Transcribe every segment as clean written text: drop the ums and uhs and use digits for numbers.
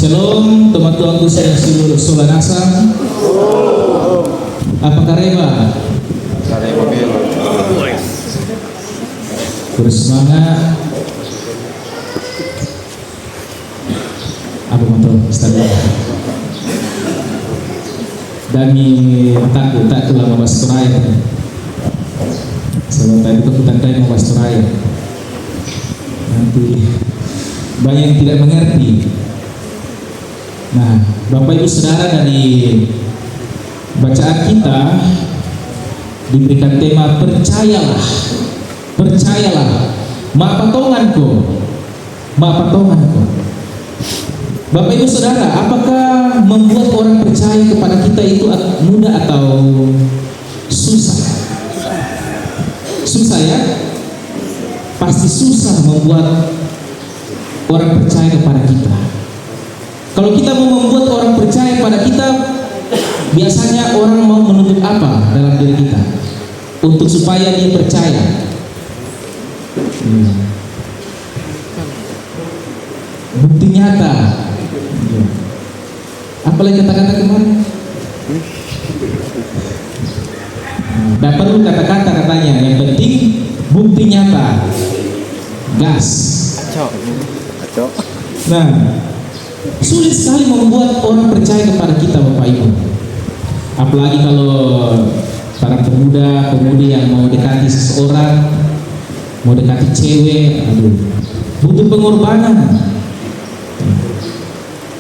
Shalom teman-temanku saya seluruh Solanasa. Apa kareba? Kareba belo. Bersemangat. Apa motor? Stadion. Dami takut lama Basturaya. Sebab tadi itu kutandai mau Basturaya. Nanti banyak yang tidak mengerti. Nah, Bapak Ibu Saudara, dari bacaan kita diberikan tema percayalah, percayalah, mak patonganku, mak patonganku. Bapak Ibu Saudara, apakah membuat orang percaya kepada kita itu mudah atau susah? Susah ya? Pasti susah membuat orang percaya kepada kita. Kalau kita mau membuat orang percaya pada kita, biasanya orang mau menuntut apa dalam diri kita untuk supaya dia percaya? Bukti nyata. Apalagi kata-kata kemarin? Tidak perlu kata-kata katanya, yang penting bukti nyata. Gas. Nah, sulit sekali membuat orang percaya kepada kita, Bapak Ibu. Apalagi kalau para pemuda-pemudi yang mau dekati seseorang, mau dekati cewek, butuh pengorbanan.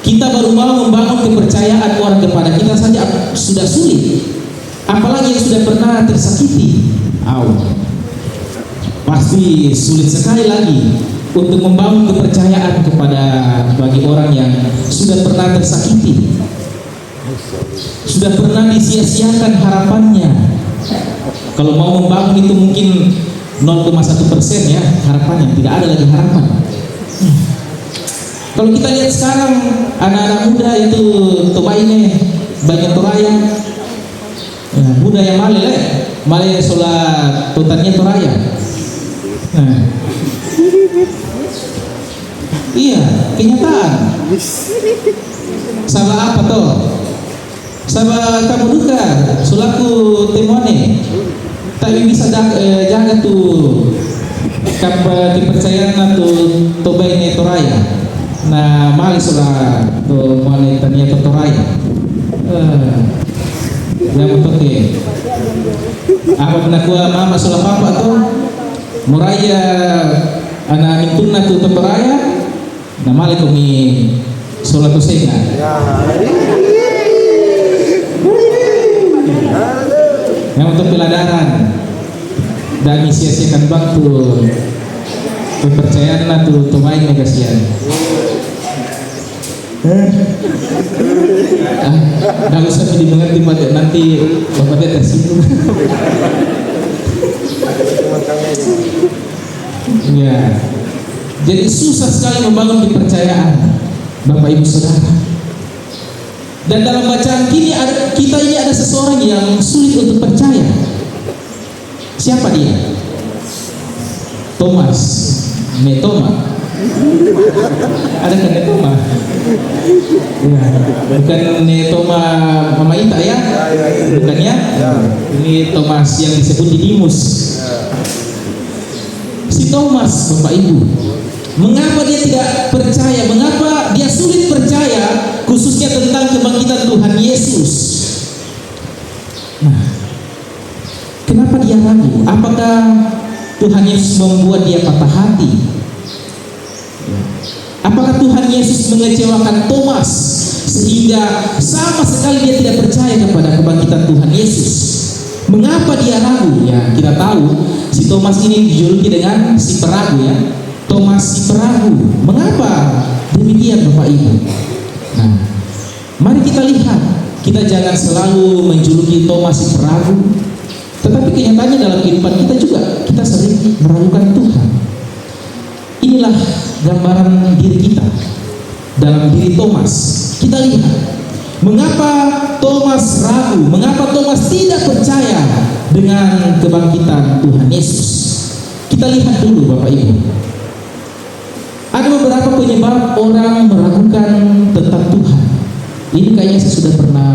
Kita baru mau membangun kepercayaan orang kepada kita saja sudah sulit. Apalagi yang sudah pernah tersakiti. Pasti sulit sekali lagi untuk membangun kepercayaan kepada bagi orang yang sudah pernah tersakiti, sudah pernah disia-siakan harapannya. Kalau mau membangun itu mungkin 0,1% ya harapannya, tidak ada lagi harapan. Kalau kita lihat sekarang anak-anak muda itu tobaine banyak toraya, muda yang male sholat tutannya toraya. Iya, kenyataan. Salah apa toh? Salah kamu duka, sulaku temone. Tapi bisa jaga tuh kepercayaan atau tobaine toraya. Nah, mali sholat tuh mali tania toraya. Yang betul. Apa pernah gua mama sholat papa tuh? Muraya anak mintuna tu temperaya, namanya kami sholat usega. Yang untuk peladaran dan sia-siakan waktu kepercayaan tu tumain negasian. Dah usah dimengerti pada nanti bapaknya tersinggung. Ya, jadi susah sekali membangun kepercayaan, Bapak Ibu Saudara. Dan dalam bacaan kita ini ada seseorang yang sulit untuk percaya. Siapa dia? Thomas, Netoma. Ada kan Netoma? Ya, bukan Netoma Mama Ita ya? Bukan ya? Ini Thomas yang disebut Didimus. Si Thomas, Bapak Ibu, mengapa dia tidak percaya? Mengapa dia sulit percaya, khususnya tentang kebangkitan Tuhan Yesus? Nah, kenapa dia ragu? Apakah Tuhan Yesus membuat dia patah hati? Apakah Tuhan Yesus mengecewakan Thomas sehingga sama sekali dia tidak percaya kepada kebangkitan Tuhan Yesus? Mengapa dia ragu? Ya, kita tahu si Thomas ini dijuluki dengan si peragu ya. Thomas si peragu. Mengapa demikian, Bapak Ibu? Nah, mari kita lihat. Kita jangan selalu menjuluki Thomas si peragu, tetapi kenyataannya dalam kehidupan kita juga kita sering meragukan Tuhan. Inilah gambaran diri kita dalam diri Thomas. Kita lihat mengapa Thomas ragu, mengapa Thomas tidak percaya dengan kebangkitan Tuhan Yesus. Kita lihat dulu, Bapak Ibu. Ada beberapa penyebab orang meragukan tentang Ini kayaknya saya sudah pernah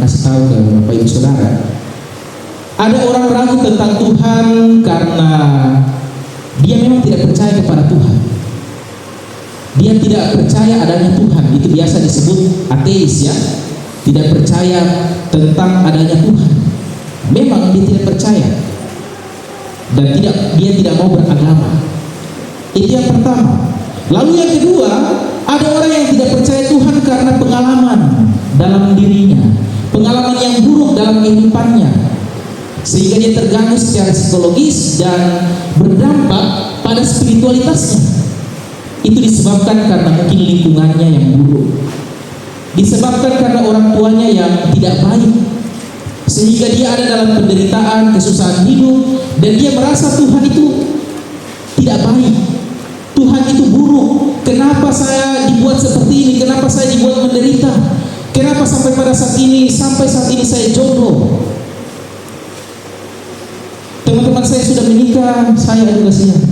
kasih tahu ke Bapak Ibu Saudara. Ada orang ragu tentang Tuhan karena dia memang tidak percaya kepada Tuhan. Dia tidak percaya adanya Tuhan. Itu biasa disebut ateis ya. Tidak percaya tentang adanya Tuhan. Memang dia tidak percaya. Dan dia tidak mau beragama. Itu yang pertama. Lalu yang kedua, ada orang yang tidak percaya Tuhan karena pengalaman dalam dirinya, pengalaman yang buruk dalam kehidupannya, sehingga dia terganggu secara psikologis dan berdampak pada spiritualitasnya. Itu disebabkan karena mungkin lingkungannya yang buruk, disebabkan karena orang tuanya yang tidak baik, sehingga dia ada dalam penderitaan, kesusahan hidup, dan dia merasa Tuhan itu tidak baik, Tuhan itu buruk. Kenapa saya dibuat seperti ini? Kenapa saya dibuat menderita? Kenapa sampai saat ini saya jomblo? Teman-teman saya sudah menikah, saya juga kasihan.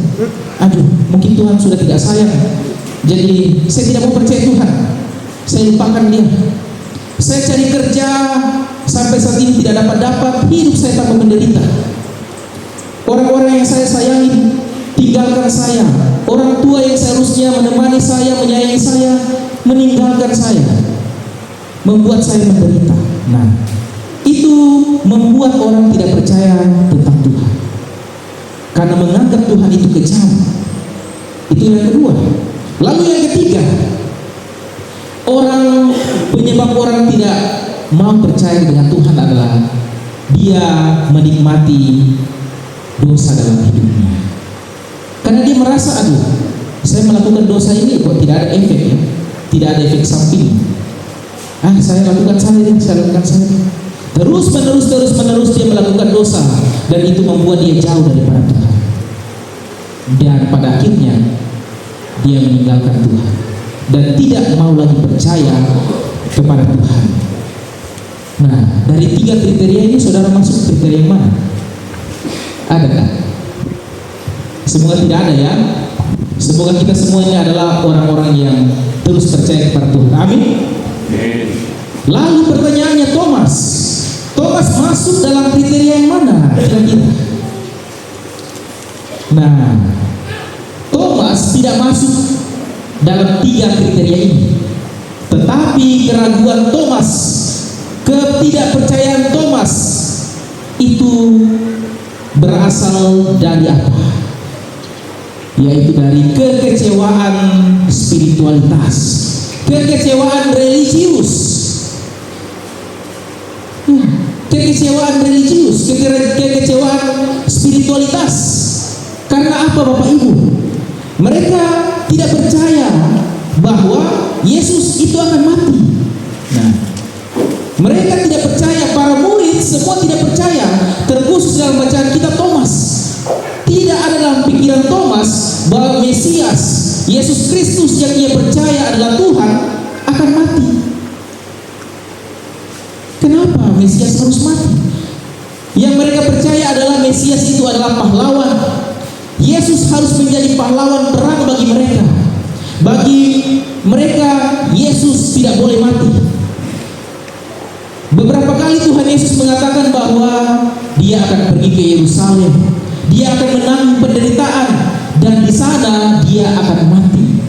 Aduh, mungkin Tuhan sudah tidak sayang. Jadi saya tidak mau percaya Tuhan. Saya lupakan dia. Saya cari kerja sampai saat ini tidak dapat, hidup saya tambah menderita. Orang-orang yang saya sayangi tinggalkan saya. Orang tua yang seharusnya menemani saya, menyayangi saya, meninggalkan saya, membuat saya menderita. Nah, itu membuat orang tidak percaya tentang Tuhan, karena menganggap Tuhan itu kejam. Itu yang kedua. Lalu yang ketiga, penyebab orang tidak mau percaya dengan Tuhan adalah dia menikmati dosa dalam hidupnya. Karena dia merasa, aduh, saya melakukan dosa ini kok tidak ada efek ya, tidak ada efek samping. Saya lakukan salah. Terus menerus dia melakukan dosa, dan itu membuat dia jauh daripada Tuhan. Dan pada akhirnya dia meninggalkan Tuhan dan tidak mau lagi percaya kepada Tuhan. Nah, dari 3 kriteria ini saudara masuk kriteria yang mana? Ada kan? Semoga tidak ada ya. Semoga kita semuanya adalah orang-orang yang terus percaya kepada Tuhan. Amin. Lalu pertanyaannya, Thomas masuk dalam kriteria yang mana kira-kira? Nah, Thomas tidak masuk dalam 3 kriteria ini. Tetapi keraguan Thomas, ketidakpercayaan Thomas itu berasal dari apa? Yaitu dari kekecewaan spiritualitas, kekecewaan religius, kekecewaan spiritualitas. Karena apa Bapak Ibu? Mereka tidak percaya bahwa Yesus itu akan mati. Nah, mereka tidak percaya, para murid semua tidak percaya, terkhusus dalam bacaan kita Thomas. Tidak ada dalam pikiran Thomas bahwa Mesias, Yesus Kristus yang ia percaya adalah Tuhan, akan mati. Kenapa Mesias harus mati? Yang mereka percaya adalah Mesias itu adalah pahlawan. Yesus harus menjadi pahlawan perang bagi mereka. Bagi mereka, Yesus tidak boleh mati. Beberapa kali Tuhan Yesus mengatakan bahwa dia akan pergi ke Yerusalem, dia akan menanggung penderitaan, dan di sana dia akan mati.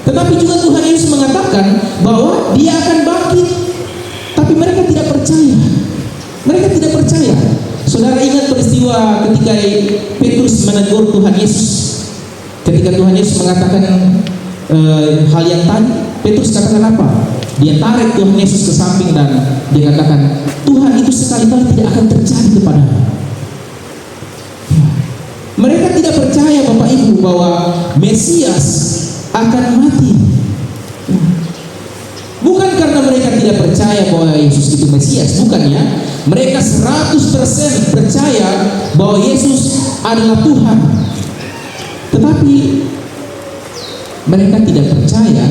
Tetapi juga Tuhan Yesus mengatakan bahwa dia akan bangkit. Tapi mereka tidak percaya. Mereka tidak percaya. Saudara ingat peristiwa ketika Petrus menegur Tuhan Yesus. Ketika Tuhan Yesus mengatakan hal yang tadi, Petrus katakan apa? Dia tarik Tuhan Yesus ke samping dan dia katakan, Tuhan itu sekali-kali tidak akan terjadi kepadamu. Mereka tidak percaya Bapak Ibu bahwa Mesias akan mati. Bukan karena mereka tidak percaya bahwa Yesus itu Mesias, bukan ya. Mereka 100% percaya bahwa Yesus adalah Tuhan. Tetapi mereka tidak percaya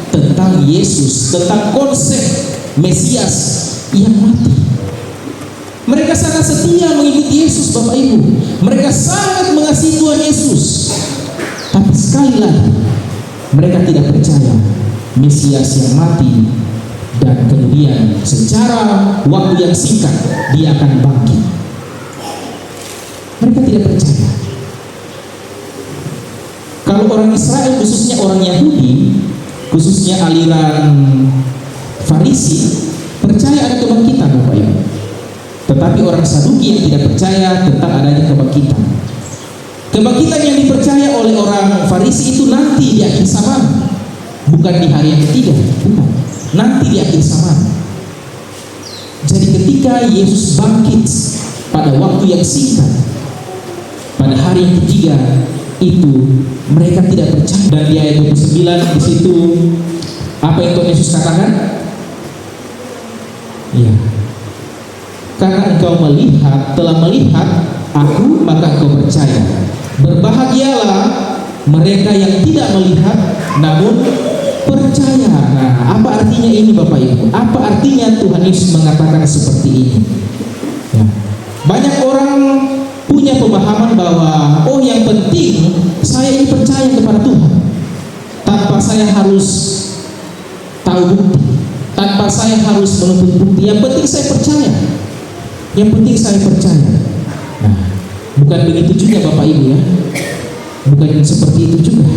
tentang Yesus, tentang konsep Mesias yang mati. Mereka sangat setia mengikuti Yesus Bapak Ibu. Mereka sangat mengasihi Tuhan Yesus. Tapi sekali lagi mereka tidak percaya Mesias yang mati dan kemudian secara waktu yang singkat dia akan bangkit. Mereka tidak percaya. Kalau orang Israel, khususnya orang Yahudi, khususnya aliran Farisi, percaya ada kebangkitan, Bapak Ibu. Tetapi orang Saduki yang tidak percaya tentang adanya kebangkitan. Kebangkitan yang dipercaya oleh orang Farisi itu nanti di akhir zaman, bukan di hari yang ketiga, bukan. Nanti di akhir zaman. Jadi ketika Yesus bangkit pada waktu yang singkat, pada hari yang ketiga, itu mereka tidak percaya. Dan di ayat 29 di situ apa yang Tuhan Yesus katakan? Ya, karena engkau telah melihat aku, maka engkau percaya. Berbahagialah mereka yang tidak melihat namun percaya. Nah, apa artinya ini, Bapak Ibu? Apa artinya Tuhan Yesus mengatakan seperti ini? Ya. Banyak orang punya pemahaman bahwa yang penting saya ini percaya kepada Tuhan tanpa saya harus tahu bukti, tanpa saya harus menuntut bukti. Yang penting saya percaya. Yang penting saya percaya. Nah, bukan begitu juga, Bapak Ibu, ya. Bukan seperti itu juga.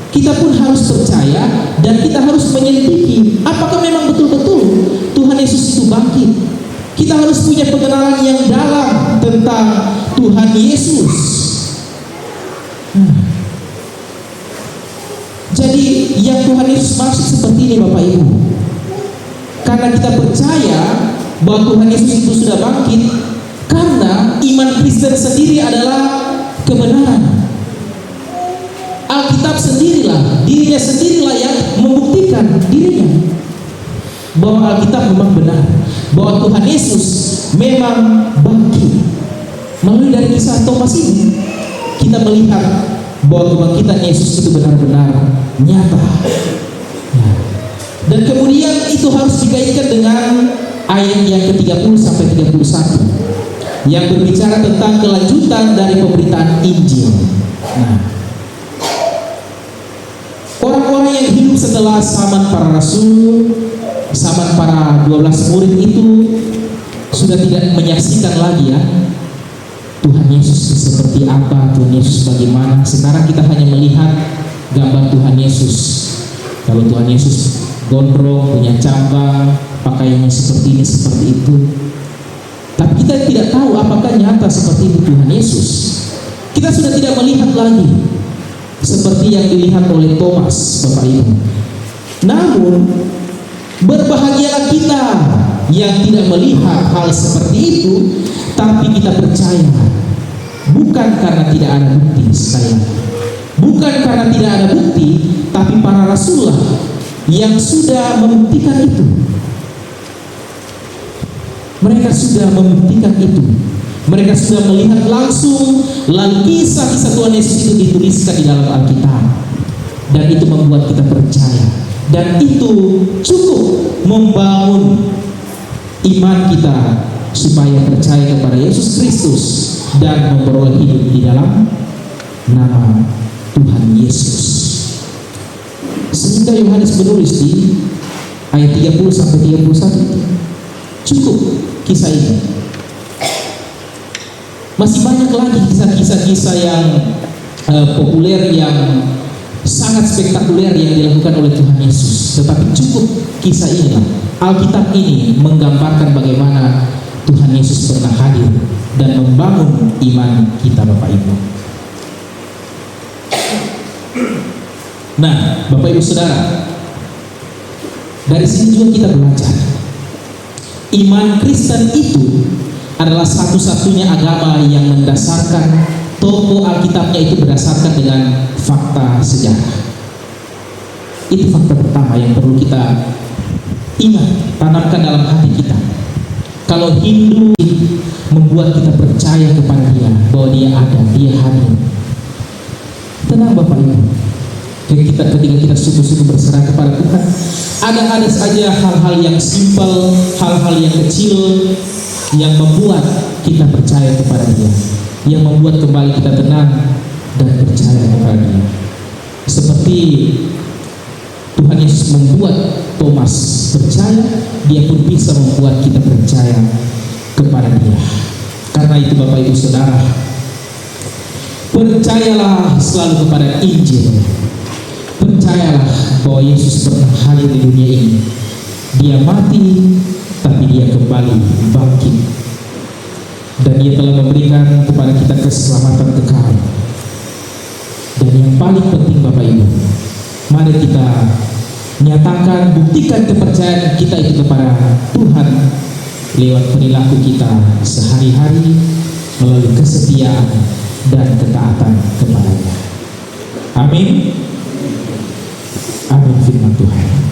Kita pun harus percaya dan kita harus menyelidiki apakah memang betul-betul Tuhan Yesus itu bangkit. Kita harus punya pengenalan yang dalam tentang Tuhan Yesus. Jadi yang Tuhan Yesus maksud seperti ini, Bapak Ibu. Karena kita percaya bahwa Tuhan Yesus itu sudah bangkit, karena iman Kristen sendiri adalah kebenaran. Alkitab sendirilah, dirinya sendirilah yang membuktikan dirinya bahwa Alkitab memang benar, bahwa Tuhan Yesus memang bangkit. Melalui dari kisah Thomas ini, kita melihat bahwa kebangkitan Yesus itu benar-benar nyata. Dan kemudian itu harus dikaitkan dengan ayat yang ke-30 sampai 31 yang berbicara tentang kelanjutan dari pemberitaan Injil. Orang-orang yang hidup setelah zaman para rasul, zaman para 12 murid itu sudah tidak menyaksikan lagi ya Tuhan Yesus seperti apa, Tuhan Yesus bagaimana. Sekarang kita hanya melihat gambar Tuhan Yesus. Kalau Tuhan Yesus gondrong, punya cabang, pakaiannya seperti ini, seperti itu. Tapi kita tidak tahu apakah nyata seperti itu Tuhan Yesus. Kita sudah tidak melihat lagi seperti yang dilihat oleh Thomas, Bapak Ibu. Namun berbahagialah kita yang tidak melihat hal seperti itu, tapi kita percaya. Bukan karena tidak ada bukti, bukan karena tidak ada bukti, tapi para rasul yang sudah membuktikan itu. Mereka sudah membuktikan itu. Mereka sudah melihat langsung, lalu kisah-kisah Tuhan Yesus itu dituliskan di dalam Alkitab, dan itu membuat kita percaya. Dan itu cukup membangun iman kita supaya percaya kepada Yesus Kristus dan memperoleh hidup di dalam nama Tuhan Yesus. Sehingga Yohanes menulis di ayat 30 sampai 31 cukup kisah ini. Masih banyak lagi kisah-kisah yang populer, yang sangat spektakuler yang dilakukan oleh Tuhan Yesus. Tetapi cukup kisah inilah, Alkitab ini menggambarkan bagaimana Tuhan Yesus pernah hadir dan membangun iman kita, Bapak Ibu. Nah, Bapak Ibu Saudara, dari sini juga kita belajar iman Kristen itu adalah satu-satunya agama yang mendasarkan tokoh Alkitabnya itu berdasarkan dengan fakta sejarah. Itu fakta pertama yang perlu kita ingat, tanamkan dalam hati kita. Kalau Hindu membuat kita percaya kepada dia, bahwa dia ada, dia hadir, tenang Bapak Ibu. Ketika kita sungguh-sungguh berserah kepada Tuhan, ada saja hal-hal yang simpel, hal-hal yang kecil yang membuat kita percaya kepada dia, yang membuat kembali kita tenang dan percaya kepada dia. Seperti Tuhan Yesus membuat Thomas percaya, Dia pun bisa membuat kita percaya kepada Dia. Karena itu Bapak Ibu Saudara, percayalah selalu kepada Injil. Percayalah bahwa Yesus pernah hadir di dunia ini. Dia mati, tapi Dia kembali bangkit. Dan Dia telah memberikan kepada kita keselamatan kekal. Dan yang paling penting Bapak Ibu, mari kita nyatakan, buktikan kepercayaan kita itu kepada Tuhan lewat perilaku kita sehari-hari melalui kesetiaan dan ketaatan kepada-Nya. Amin. Amin firman Tuhan.